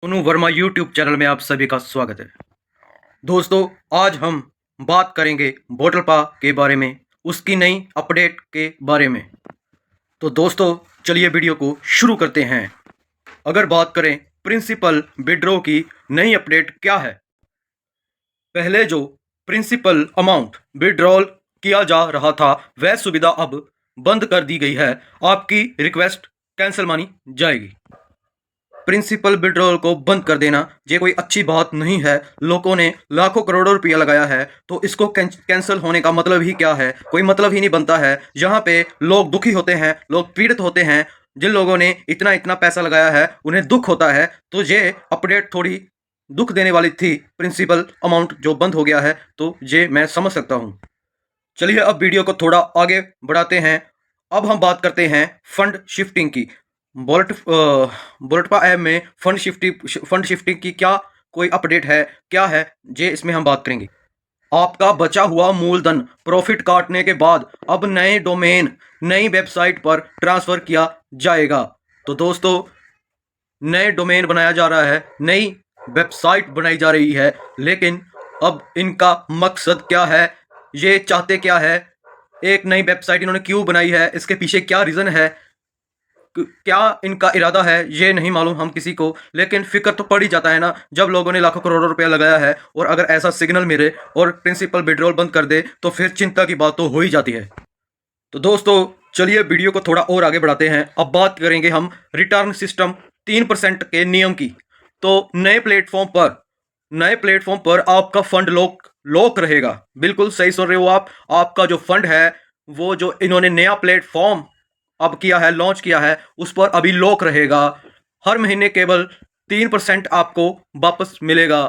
Sonu Verma YouTube channel में आप सभी का स्वागत है। दोस्तों, आज हम बात करेंगे बोटलपा के बारे में, उसकी नई अपडेट के बारे में। तो दोस्तों, चलिए वीडियो को शुरू करते हैं। अगर बात करें प्रिंसिपल विड्रॉ की नई अपडेट क्या है, पहले जो प्रिंसिपल अमाउंट विड्रॉल किया जा रहा था वह सुविधा अब बंद कर दी गई है। आपकी रिक्वेस्ट कैंसिल मानी जाएगी। प्रिंसिपल विड्रॉल को बंद कर देना ये कोई अच्छी बात नहीं है। लोगों ने लाखों करोड़ों रुपया लगाया है, तो इसको कैंसिल होने का मतलब ही क्या है? कोई मतलब ही नहीं बनता है। यहाँ पे लोग दुखी होते हैं, लोग पीड़ित होते हैं। जिन लोगों ने इतना इतना पैसा लगाया है उन्हें दुख होता है। तो ये अपडेट थोड़ी दुख देने वाली थी। प्रिंसिपल अमाउंट जो बंद हो गया है, तो ये मैं समझ सकता हूँ। चलिए अब वीडियो को थोड़ा आगे बढ़ाते हैं। अब हम बात करते हैं फंड शिफ्टिंग की। बोल्टपा ऐप में फंड शिफ्टिंग की क्या कोई अपडेट है, क्या है ये इसमें हम बात करेंगे। आपका बचा हुआ मूलधन प्रॉफिट काटने के बाद अब नए डोमेन नई वेबसाइट पर ट्रांसफर किया जाएगा। तो दोस्तों, नए डोमेन बनाया जा रहा है, नई वेबसाइट बनाई जा रही है, लेकिन अब इनका मकसद क्या है, ये चाहते क्या है, एक नई वेबसाइट इन्होंने क्यों बनाई है, इसके पीछे क्या रीज़न है, क्या इनका इरादा है, ये नहीं मालूम हम किसी को। लेकिन फिक्र तो पड़ ही जाता है ना, जब लोगों ने लाखों करोड़ों रुपया लगाया है और अगर ऐसा सिग्नल मिले और प्रिंसिपल विड्रॉल बंद कर दे तो फिर चिंता की बात तो हो ही जाती है। तो दोस्तों, चलिए वीडियो को थोड़ा और आगे बढ़ाते हैं। अब बात करेंगे हम रिटर्न सिस्टम 3% के नियम की। तो नए प्लेटफॉर्म पर आपका फंड लॉक रहेगा। बिल्कुल सही सुन रहे हो आप। आपका जो फंड है, वो जो इन्होंने नया प्लेटफॉर्म अब किया है, लॉन्च किया है, उस पर अभी लॉक रहेगा। हर महीने केवल 3% आपको वापस मिलेगा।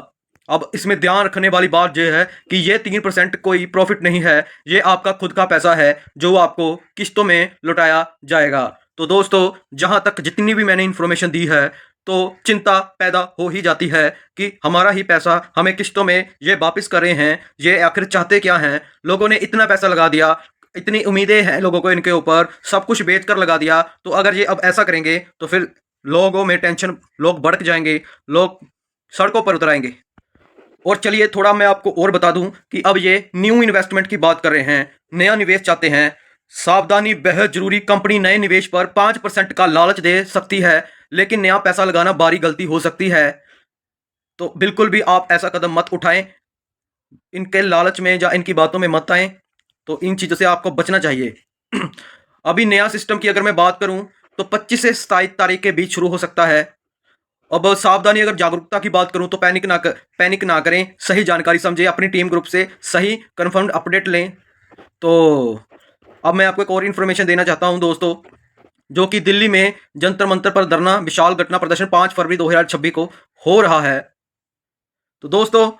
अब इसमें ध्यान रखने वाली बात यह है कि ये 3% कोई प्रॉफिट नहीं है, ये आपका खुद का पैसा है जो आपको किस्तों में लौटाया जाएगा। तो दोस्तों, जहां तक जितनी भी मैंने इंफॉर्मेशन दी है, तो चिंता पैदा हो ही जाती है कि हमारा ही पैसा हमें किस्तों में ये वापस कर रहे हैं। ये आखिर चाहते क्या हैं? लोगों ने इतना पैसा लगा दिया, इतनी उम्मीदें हैं लोगों को इनके ऊपर, सब कुछ बेच कर लगा दिया। तो अगर ये अब ऐसा करेंगे तो फिर लोगों में टेंशन, लोग भड़क जाएंगे, लोग सड़कों पर उतर आएंगे। और चलिए थोड़ा मैं आपको और बता दूं कि अब ये न्यू इन्वेस्टमेंट की बात कर रहे हैं, नया निवेश चाहते हैं। सावधानी बेहद जरूरी। कंपनी नए निवेश पर 5% का लालच दे सकती है, लेकिन नया पैसा लगाना बड़ी गलती हो सकती है। तो बिल्कुल भी आप ऐसा कदम मत उठाएं, इनके लालच में या इनकी बातों में मत आएं। तो इन चीज़ों से आपको बचना चाहिए। अभी नया सिस्टम की अगर मैं बात करूं तो 25 से 27 तारीख के बीच शुरू हो सकता है। अब सावधानी, अगर जागरूकता की बात करूं तो पैनिक ना करें, सही जानकारी समझें, अपनी टीम ग्रुप से सही कन्फर्म्ड अपडेट लें। तो अब मैं आपको एक और इन्फॉर्मेशन देना चाहता हूं दोस्तों, जो कि दिल्ली में जंतर मंतर पर धरना विशाल घटना प्रदर्शन 5 फरवरी 2026 को हो रहा है। तो दोस्तों,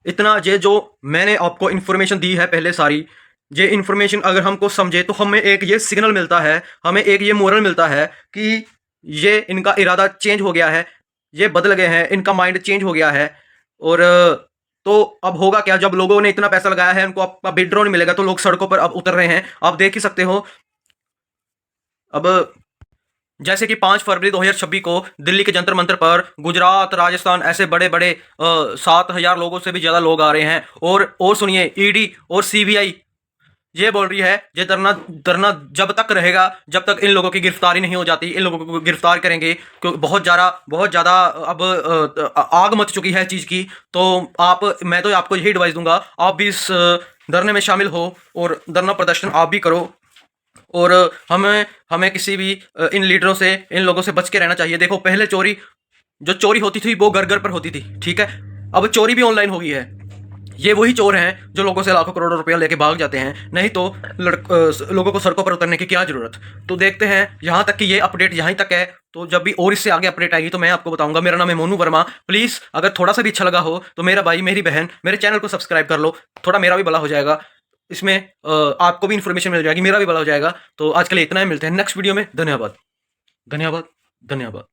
इतना ये जो मैंने आपको इन्फॉर्मेशन दी है पहले सारी, ये इन्फॉर्मेशन अगर हमको समझे तो हमें एक ये सिग्नल मिलता है, हमें एक ये मोरल मिलता है कि ये इनका इरादा चेंज हो गया है, ये बदल गए हैं, इनका माइंड चेंज हो गया है। और तो अब होगा क्या, जब लोगों ने इतना पैसा लगाया है, उनको आपका विड्रॉ नहीं मिलेगा, तो लोग सड़कों पर अब उतर रहे हैं। आप देख ही सकते हो। अब जैसे कि 5 फरवरी 2026 को दिल्ली के जंतर मंतर पर गुजरात, राजस्थान, ऐसे बड़े बड़े 7,000 लोगों से भी ज़्यादा लोग आ रहे हैं। और सुनिए, ईडी और सीबीआई ये बोल रही है, ये धरना धरना जब तक रहेगा जब तक इन लोगों की गिरफ्तारी नहीं हो जाती। इन लोगों को गिरफ्तार करेंगे, क्योंकि बहुत ज़्यादा अब आग मच चुकी है चीज़ की। तो मैं तो आपको यही एडवाइस दूंगा, आप भी इस धरने में शामिल हो और धरना प्रदर्शन आप भी करो। और हमें हमें किसी भी इन लीडरों से, इन लोगों से बच के रहना चाहिए। देखो, पहले जो चोरी होती थी वो घर घर पर होती थी, ठीक है। अब चोरी भी ऑनलाइन हो गई है। ये वही चोर हैं जो लोगों से लाखों करोड़ों रुपया लेके भाग जाते हैं, नहीं तो लोगों को सड़कों पर उतरने की क्या जरूरत। तो देखते हैं, यहाँ तक कि ये अपडेट यहाँ तक है। तो जब भी और इससे आगे अपडेट आएगी तो मैं आपको बताऊंगा। मेरा नाम है मोनू वर्मा। प्लीज़ अगर थोड़ा सा भी अच्छा लगा हो तो मेरा भाई, मेरी बहन, मेरे चैनल को सब्सक्राइब कर लो। थोड़ा मेरा भी भला हो जाएगा, इसमें आपको भी इन्फॉर्मेशन मिल जाएगी, मेरा भी भला हो जाएगा। तो आज के लिए इतना ही, मिलते हैं नेक्स्ट वीडियो में। धन्यवाद, धन्यवाद, धन्यवाद।